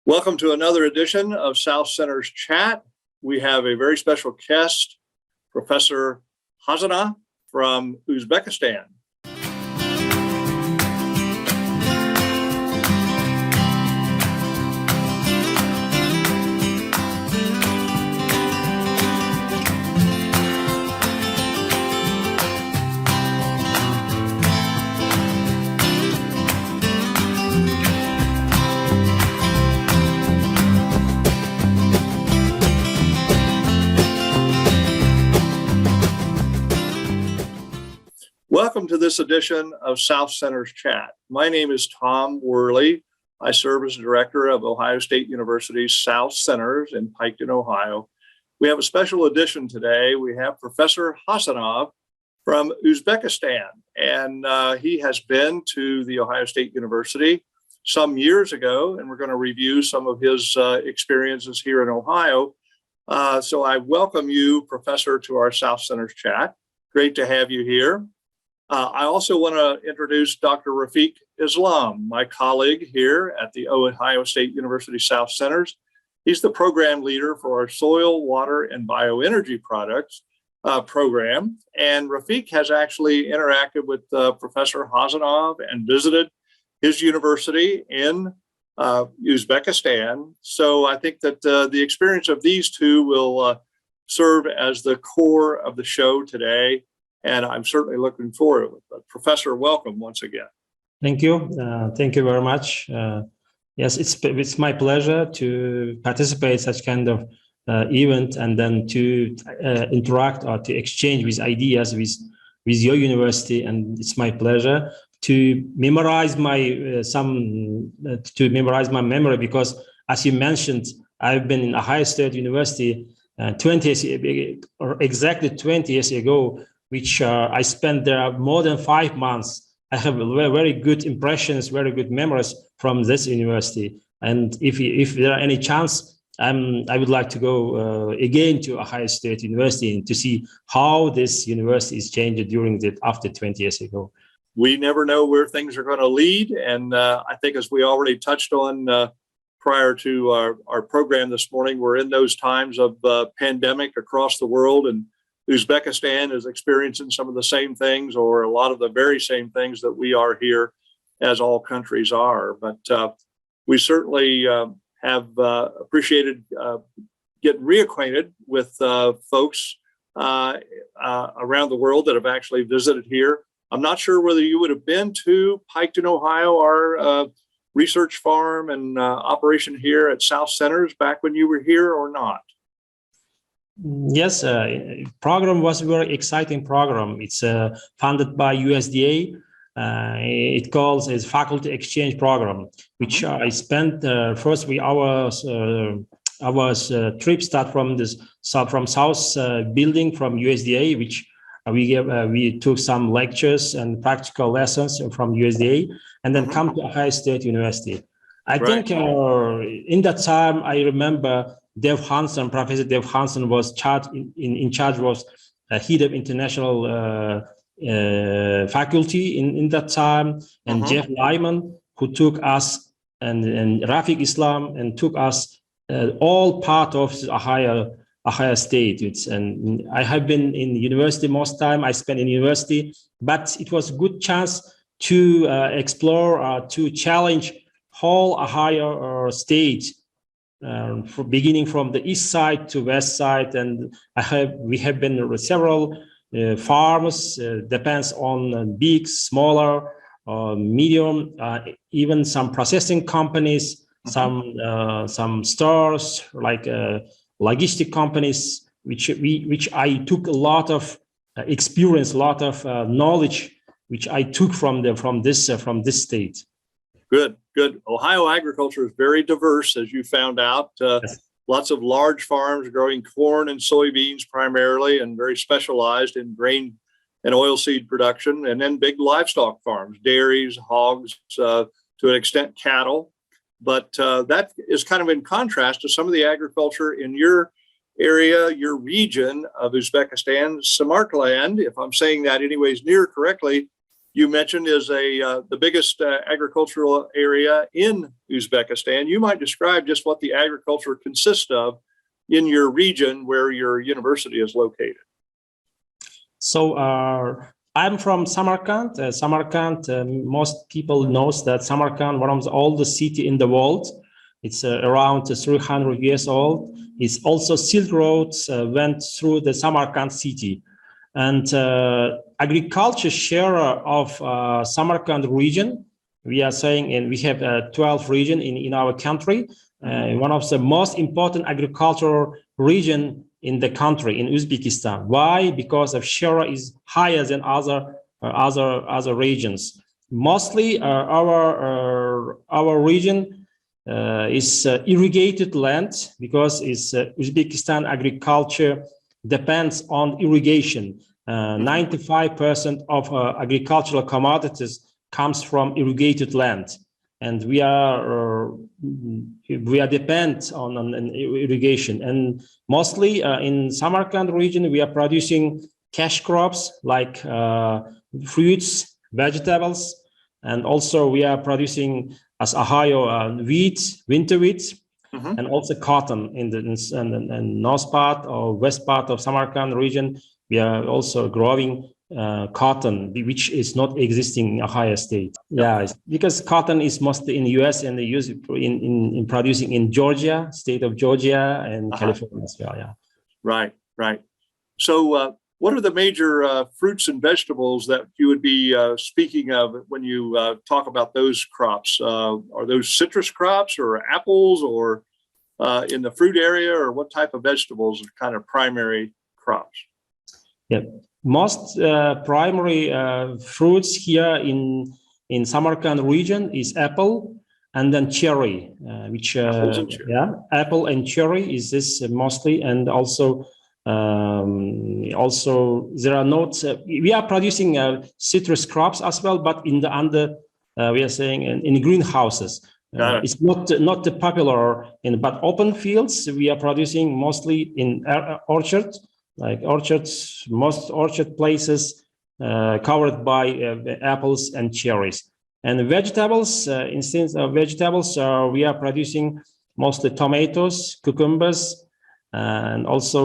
Welcome to another edition of South Center's Chat. We have a very special guest, Professor Hasanov from Uzbekistan. Welcome to this edition of South Center's Chat. My name is Tom Worley. I serve as director of Ohio State University's South Centers in Piketon, Ohio. We have a special edition today. We have Professor Hasanov from Uzbekistan, and he has been to the Ohio State University some years ago, and we're going to review some of his experiences here in Ohio. So I welcome you, Professor, to our South Center's Chat. Great to have you here. I also want to introduce Dr. Rafiq Islam, my colleague here at the Ohio State University South Centers. He's the program leader for our Soil, Water, and Bioenergy Products program. And Rafiq has actually interacted with Professor Hasanov and visited his university in Uzbekistan. So I think that the experience of these two will serve as the core of the show today. And I'm certainly looking forward to it. But Professor, welcome once again. Thank you. Thank you very much. Yes, it's my pleasure to participate in such kind of event and then to interact or to exchange with ideas with your university. And it's my pleasure to memorize my memory, because as you mentioned, I've been in Ohio State University 20 years, or exactly 20 years ago, which I spent there more than 5 months. I have very good impressions, very good memories from this university. And if there are any chance, I would like to go again to Ohio State University to see how this university is changed after 20 years ago. We never know where things are going to lead. And I think, as we already touched on prior to our program this morning, we're in those times of pandemic across the world, and Uzbekistan is experiencing some of the same things, or a lot of the very same things that we are here, as all countries are. But we certainly have appreciated getting reacquainted with folks around the world that have actually visited here. I'm not sure whether you would have been to Piketon, Ohio, our research farm and operation here at South Centers back when you were here, or not. Yes, program was a very exciting program. It's funded by USDA. It calls as faculty exchange program, which I spent first our trip start from South building from USDA, which we took some lectures and practical lessons from USDA, and then come to Ohio State University. I think in that time I remember Professor Dev Hansen was in charge was head of international faculty in that time, and Jeff Lyman, who took us, and Rafiq Islam, and took us all part of Ohio State. And I have been in university most time. I spent in university, but it was a good chance to explore, to challenge whole Ohio State. Beginning from the east side to west side, and we have been several farms, depends on big, smaller, medium, even some processing companies, some stores like logistic companies, which I took a lot of experience, a lot of knowledge, which I took from this state. Good. Ohio agriculture is very diverse, as you found out. Yes. Lots of large farms growing corn and soybeans primarily, and very specialized in grain and oilseed production, and then big livestock farms, dairies, hogs, to an extent cattle. But that is kind of in contrast to some of the agriculture in your area, your region of Uzbekistan, Samarkand, if I'm saying that anyways near correctly. you mentioned is the biggest agricultural area in Uzbekistan. You might describe just what the agriculture consists of in your region where your university is located. So I'm from Samarkand. Samarkand, most people knows that Samarkand, one of the oldest city in the world. It's around 300 years old. It's also Silk Road went through the Samarkand city. And agriculture share of Samarkand region, we are saying, and we have 12 region in our country. One of the most important agricultural region in the country, in Uzbekistan. Why? Because of share is higher than other regions. Mostly our region is irrigated land, because it's Uzbekistan agriculture depends on irrigation. 95% of agricultural commodities comes from irrigated land, and we are depend on irrigation. And mostly in Samarkand region, we are producing cash crops like fruits, vegetables, and also we are producing as Ohio wheat, winter wheat. And also cotton in the north part or west part of Samarkand region. We are also growing cotton, which is not existing in Ohio state. Yeah, because cotton is mostly in the US and they use it in producing in Georgia, state of Georgia, and California as well. Yeah. Right. So what are the major fruits and vegetables that you would be speaking of when you talk about those crops? Are those citrus crops or apples, or in the fruit area, or what type of vegetables are kind of primary crops? Yeah, most primary fruits here in Samarkand region is apple and then cherry, which apple and cherry is this mostly, and also there are not we are producing citrus crops as well, but in the we are saying in greenhouses. It's not the popular but open fields. We are producing mostly in orchards, like most orchard places covered by apples and cherries. And vegetables, instead of vegetables, we are producing mostly tomatoes, cucumbers, and also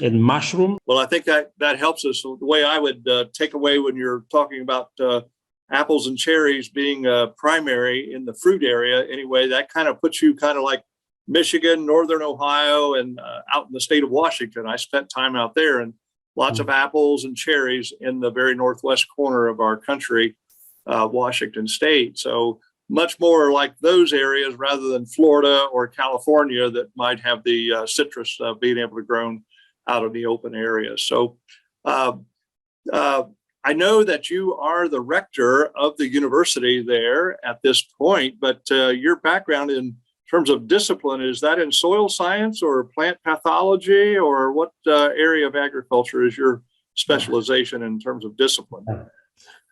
in mushroom. Well, I think that helps us. The way I would take away when you're talking about apples and cherries being primary in the fruit area, anyway, that kind of puts you kind of like Michigan, Northern Ohio, and out in the state of Washington. I spent time out there, and lots of apples and cherries in the very northwest corner of our country, Washington State. So much more like those areas rather than Florida or California that might have the citrus being able to grow out of the open areas. So I know that you are the rector of the university there at this point, but your background in terms of discipline, is that in soil science or plant pathology, or what area of agriculture is your specialization in terms of discipline?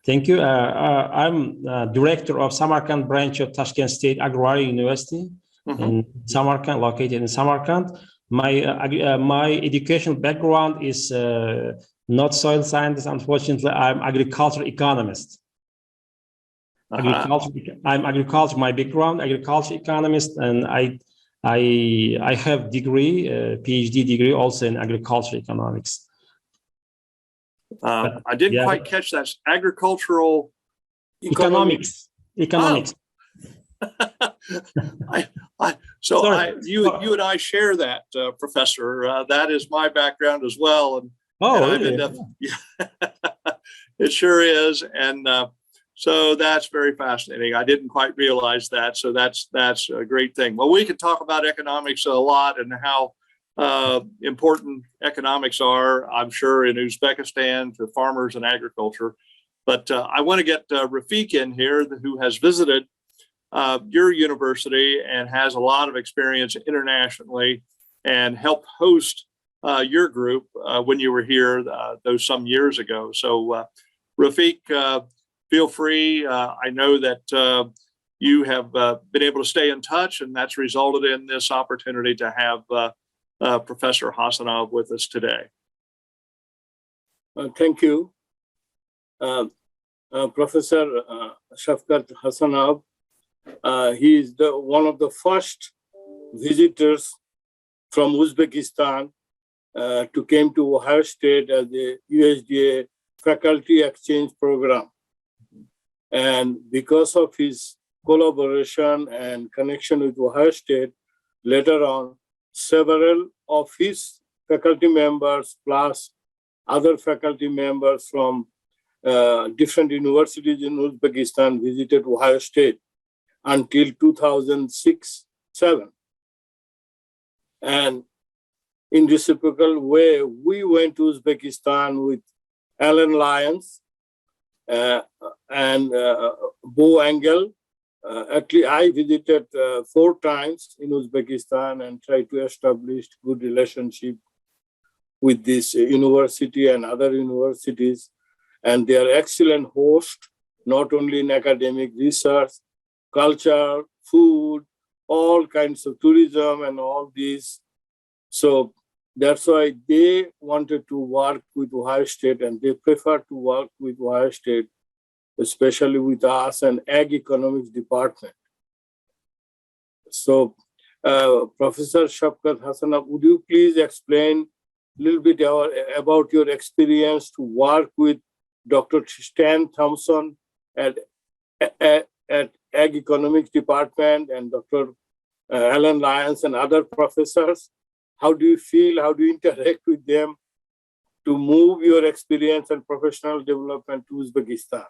Thank you. I'm director of Samarkand branch of Tashkent State Agrarian University in Samarkand, located in Samarkand. My educational background is not soil scientist, unfortunately. I'm agricultural economist. I'm agriculture, my background, agriculture economist, and I have degree, Ph.D. degree also in agriculture economics. I didn't quite catch that. Agricultural economics. You and I share that, Professor. That is my background as well, and really? It sure is, and so that's very fascinating. I didn't quite realize that, so that's a great thing. Well, we could talk about economics a lot and how important economics are, I'm sure, in Uzbekistan to farmers and agriculture. But I want to get Rafiq in here, who has visited your university and has a lot of experience internationally and helped host your group when you were here those some years ago. So Rafiq, feel free. I know that you have been able to stay in touch, and that's resulted in this opportunity to have Professor Hasanov with us today. Thank you. Professor Shavkat Hasanov. He is one of the first visitors from Uzbekistan to came to Ohio State as a USDA faculty exchange program. And because of his collaboration and connection with Ohio State, later on, several of his faculty members plus other faculty members from different universities in Uzbekistan visited Ohio State until 2006-07. And in reciprocal way, we went to Uzbekistan with Alan Lyons and Bo Engel. Actually, I visited 4 times in Uzbekistan and tried to establish good relationship with this university and other universities. And they are excellent hosts, not only in academic research, culture, food, all kinds of tourism and all these. So that's why they wanted to work with Ohio State, and they prefer to work with Ohio State, especially with us and Ag Economics Department. So Professor Shavkat Hasanov, would you please explain a little bit about your experience to work with Dr. Stan Thompson at Ag Economics Department and Dr. Alan Lyons and other professors? How do you feel? How do you interact with them to move your experience and professional development to Uzbekistan?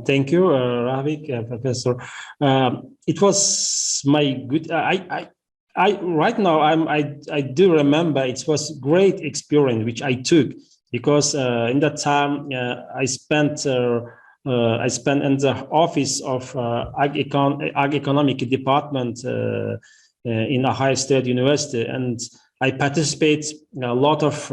Thank you, Rafiq, Professor. It was my good. I right now I do remember it was great experience which I took, because in that time I spent in the office of Ag Economic Department in Ohio State University, and I participate in a lot of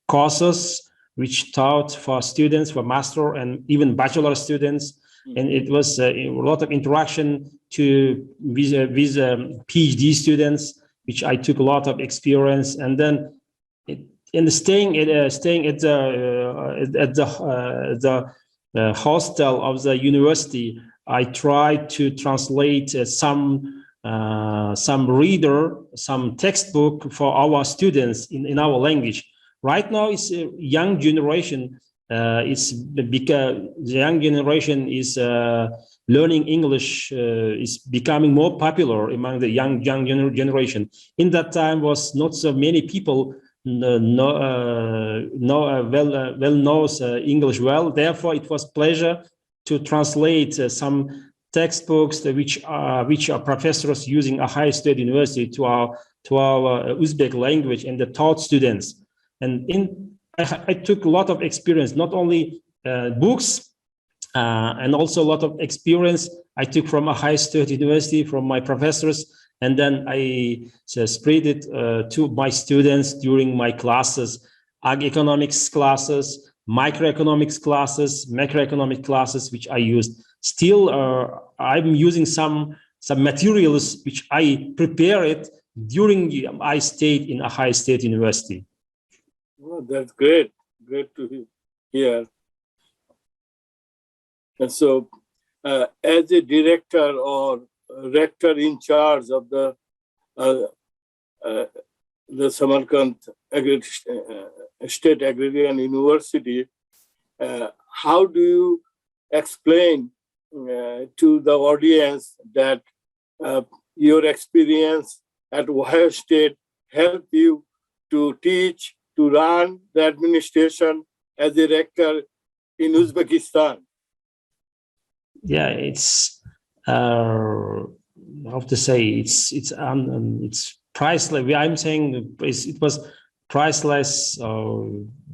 courses which taught for students, for master and even bachelor students. And it was a lot of interaction with PhD students, which I took a lot of experience. And then staying at the hostel of the university, I tried to translate some textbook for our students in our language. Right now, it's a young generation. The young generation is learning English. Is becoming more popular among the young generation. In that time, was not so many people knows English well. Therefore, it was pleasure to translate some textbooks which are professors using Ohio State University to our Uzbek language and the taught students. And I took a lot of experience, not only books, and also a lot of experience I took from Ohio State University, from my professors, and then I spread it to my students during my classes, ag economics classes, microeconomics classes, macroeconomic classes, which I used. Still, I'm using some materials which I prepared during I stayed in Ohio State University. Oh, that's great. Great to hear. And so, as a director or rector in charge of the Samarkand State Agrarian University, how do you explain to the audience that your experience at Ohio State helped you to teach, to run the administration as a rector in Uzbekistan? Yeah, it's how to say, it's priceless. I'm saying it was priceless.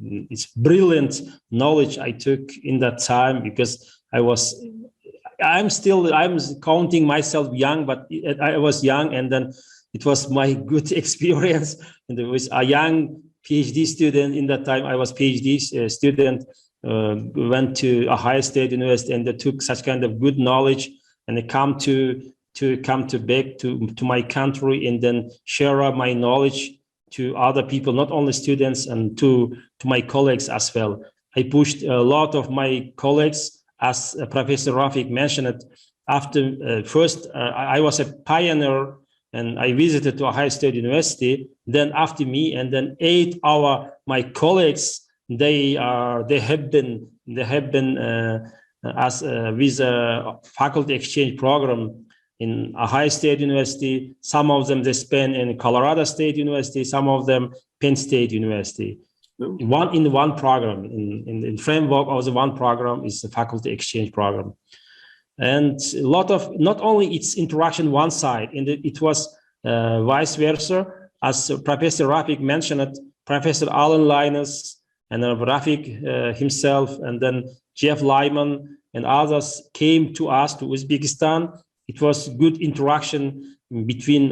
It's brilliant knowledge I took in that time, because I'm counting myself young, but I was young, and then it was my good experience. And there was a young PhD student in that time. I was PhD student, went to Ohio State University, and they took such kind of good knowledge, and they come back to my country, and then share my knowledge to other people, not only students, and to my colleagues as well. I pushed a lot of my colleagues, as Professor Rafiq mentioned it. After first, I was a pioneer, and I visited to Ohio State University. Then after me, and then my colleagues, they have been as with a faculty exchange program in Ohio State University. Some of them they spent in Colorado State University. Some of them Penn State University. One program in framework of the one program is the faculty exchange program. And a lot of, not only its interaction one side, it was vice versa. As Professor Rafiq mentioned it, Professor Alan Linus and Rafiq himself, and then Jeff Lyman and others came to us, to Uzbekistan. It was good interaction between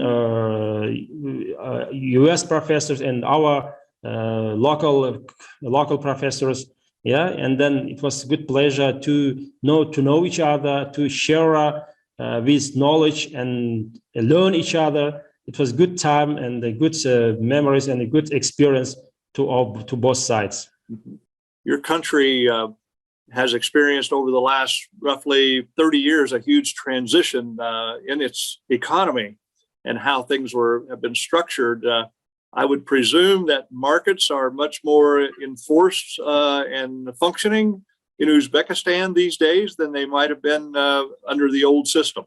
US professors and our local professors. Yeah, and then it was a good pleasure to know each other, to share with knowledge and learn each other. It was good time and a good memories and a good experience to both sides. Your country has experienced over the last roughly 30 years a huge transition in its economy and how things have been structured. I would presume that markets are much more enforced and functioning in Uzbekistan these days than they might have been under the old system.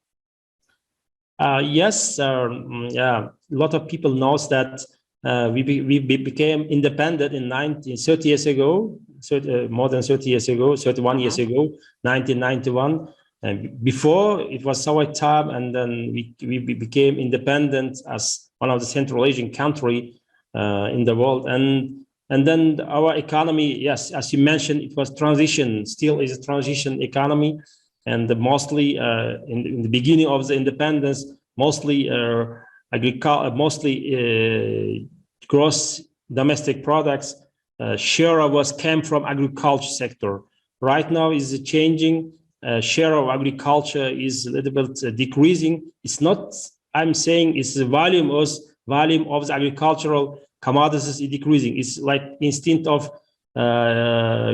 Yes, yeah. A lot of people knows that we became independent in 30 years ago, more than 30 years ago, 31 years ago, 1991. And before it was Soviet time, and then we became independent as one of the Central Asian country in the world. And then our economy, yes, as you mentioned, it was transition, still is a transition economy. And mostly in the beginning of the independence, mostly gross domestic products share came from agriculture sector. Right now is changing. Share of agriculture is a little bit decreasing. It's not, I'm saying it's the volume of the agricultural commodities is decreasing. It's like instead of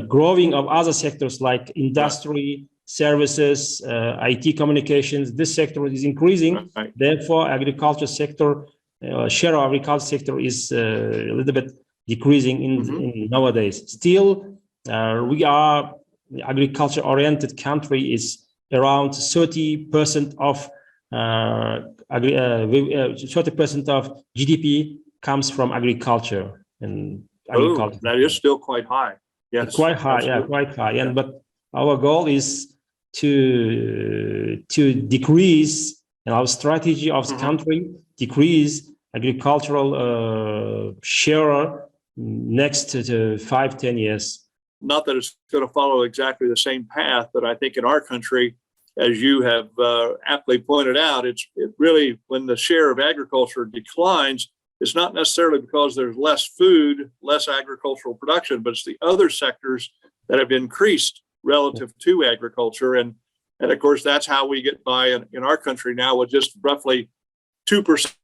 growing of other sectors like industry, services, IT communications, this sector is increasing. Right. Therefore, agriculture sector, share of agriculture sector is a little bit decreasing in nowadays. Still, we are agriculture-oriented country. Is around 30% of 30% of GDP comes from agriculture and agriculture. That is still quite high. Yes, quite high. Absolutely. Yeah, quite high. And but our goal is to decrease, and our strategy of the country decrease agricultural share next to 5-10 years. Not that it's going to follow exactly the same path, but I think in our country, as you have aptly pointed out, it really, when the share of agriculture declines, it's not necessarily because there's less food, less agricultural production, but it's the other sectors that have increased relative to agriculture. And of course, that's how we get by in our country now with just roughly 2%,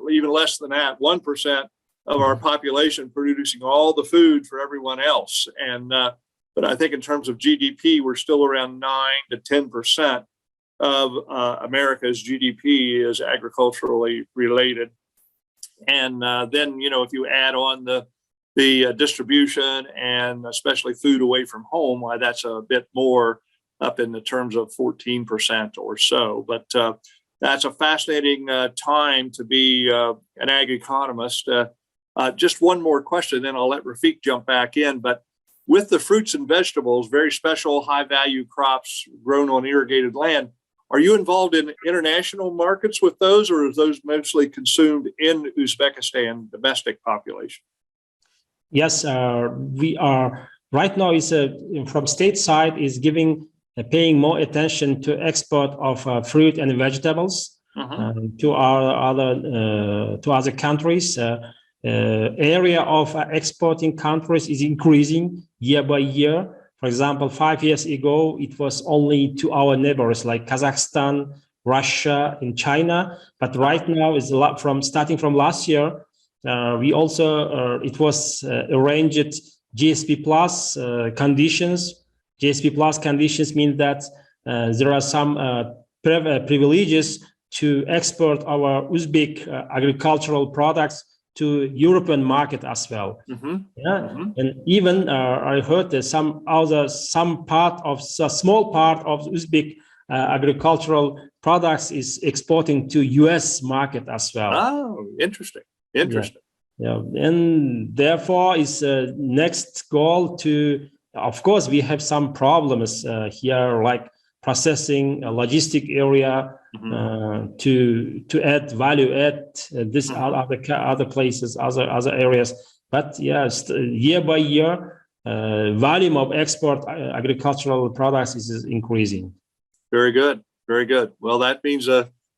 even less than that, 1% of our population producing all the food for everyone else. And but I think in terms of GDP, we're still around 9 to 10% of America's GDP is agriculturally related. And then, if you add on the distribution and especially food away from home, why that's a bit more up in the terms of 14% or so. But that's a fascinating time to be an ag economist. Just one more question, then I'll let Rafiq jump back in. But with the fruits and vegetables, very special high-value crops grown on irrigated land, are you involved in international markets with those, or is those mostly consumed in Uzbekistan domestic population? Yes, we are right now. Is from state side is paying more attention to export of fruit and vegetables to other countries. Area of exporting countries is increasing year by year. For example, 5 years ago, it was only to our neighbors like Kazakhstan, Russia, and China. But right now, is a lot starting from last year. We also it was arranged GSP plus conditions. GSP plus conditions mean that there are some privileges to export our Uzbek agricultural products to European market as well. And even I heard that some small part of Uzbek agricultural products is exporting to US market as well. Oh, interesting. Yeah, and therefore is next goal to, of course, we have some problems here, like processing a logistic area to add value at this other places, other areas. But yes, year by year, volume of export agricultural products is increasing. Very good. Very good. Well, that means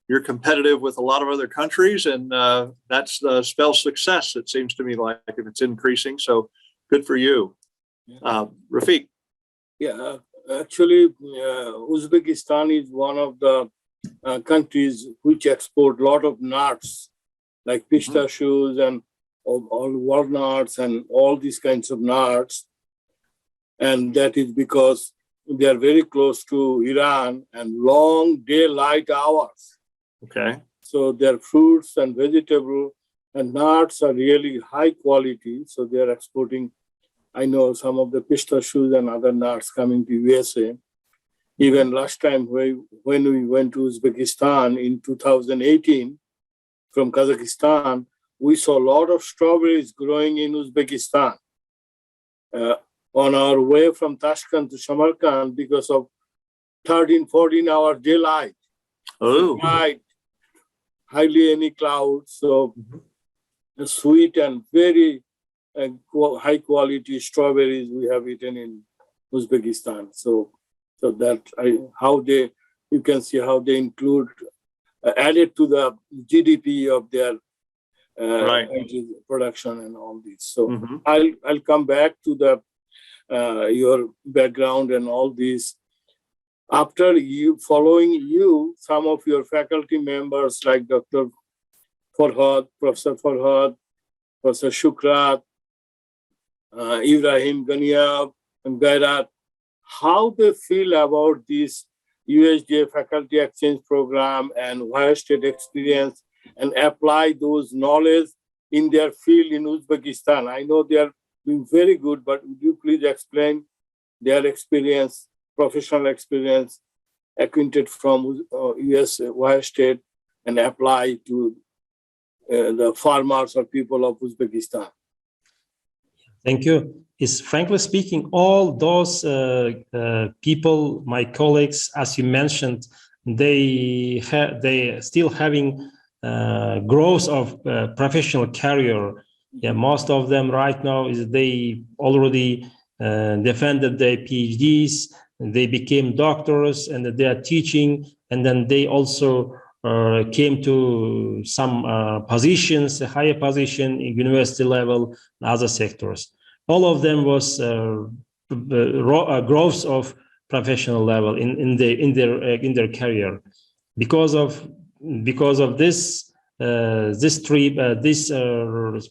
you're competitive with a lot of other countries, and that spells success, it seems to me, like, if it's increasing. So good for you. Rafiq. Yeah, actually, Uzbekistan is one of the countries which export a lot of nuts, like pistachios and all walnuts and all these kinds of nuts. And that is because they are very close to Iran and long daylight hours. Okay. So their fruits and vegetables and nuts are really high quality. So they are exporting, I know, some of the pistachios and other nuts coming to USA. Even last time when we went to Uzbekistan in 2018 from Kazakhstan, we saw a lot of strawberries growing in Uzbekistan. On our way from Tashkent to Samarkand, because of 13-14 hour daylight. Oh. Night, hardly any clouds. So sweet and very high quality strawberries we have eaten in Uzbekistan. So that you can see how they include added to the GDP of their production and all this. So I'll come back to the your background and all this. After following you, some of your faculty members like Dr. Farhad, Professor Farhad, Professor Shukrat, Ibrahim Ganiab, and Gairat, how they feel about this USDA faculty exchange program and Ohio State experience and apply those knowledge in their field in Uzbekistan. I know they are doing very good, but would you please explain their experience, professional experience, acquainted from US Ohio State and apply to the farmers or people of Uzbekistan? Thank you. Is frankly speaking, all those people, my colleagues, as you mentioned, they still having growth of professional career. Yeah, most of them right now is they already defended their PhDs, they became doctors, and they are teaching, and then they also came to some positions, a higher position in university level and other sectors. All of them was growth of professional level in their career. Because of this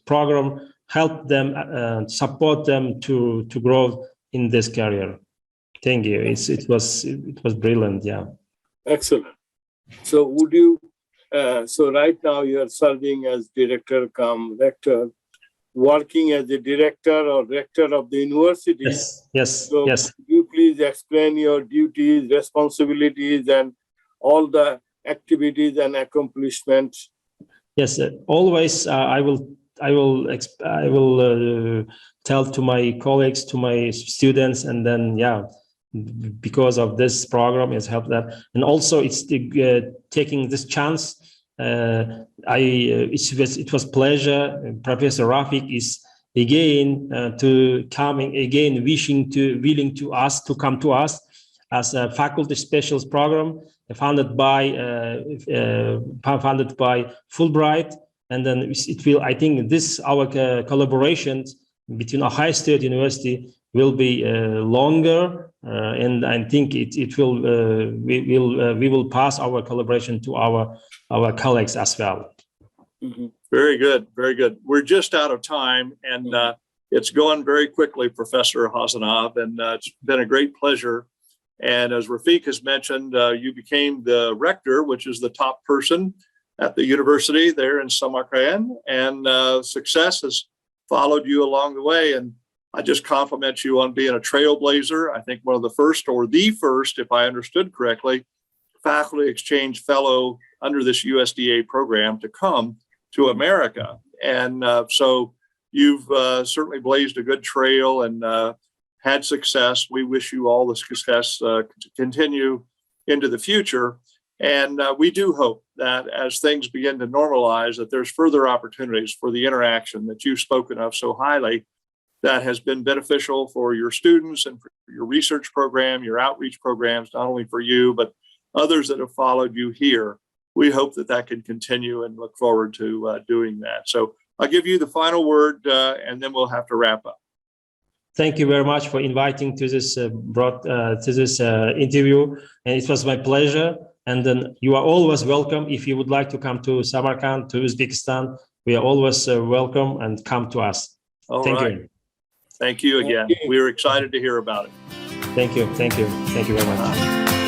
program helped them, support them to grow in this career. Thank you. It was brilliant. Yeah. Excellent. So would you? So right now you are serving as director cum rector, working as a director or rector of the university. Yes. So yes. Could you please explain your duties, responsibilities, and all the activities and accomplishments? Yes. Always, I will tell to my colleagues, to my students, and then because of this program has helped that, and also it's taking this chance. It was pleasure. Professor Rafiq is again willing to come to us as a faculty specialist program funded by Fulbright, and then it will. I think our collaboration between Ohio State University will be longer, and I think it will. We will pass our collaboration to our colleagues as well. Very good, very good. We're just out of time, and It's going very quickly, Professor Hasanov, and it's been a great pleasure. And as Rafiq has mentioned, you became the rector, which is the top person at the university there in Samarkand, and success has followed you along the way. And I just compliment you on being a trailblazer. I think one of the first, or the first, if I understood correctly, faculty exchange fellow under this USDA program to come to America. And so you've certainly blazed a good trail and had success. We wish you all the success to continue into the future. And we do hope that as things begin to normalize, that there's further opportunities for the interaction that you've spoken of so highly that has been beneficial for your students and for your research program, your outreach programs, not only for you, but others that have followed you here. We hope that that can continue and look forward to doing that. So I'll give you the final word and then we'll have to wrap up. Thank you very much for inviting to this interview. And it was my pleasure. And then you are always welcome. If you would like to come to Samarkand, to Uzbekistan, we are always welcome, and come to us. Thank you. Thank you again. We are excited to hear about it. Thank you. Thank you. Thank you very much.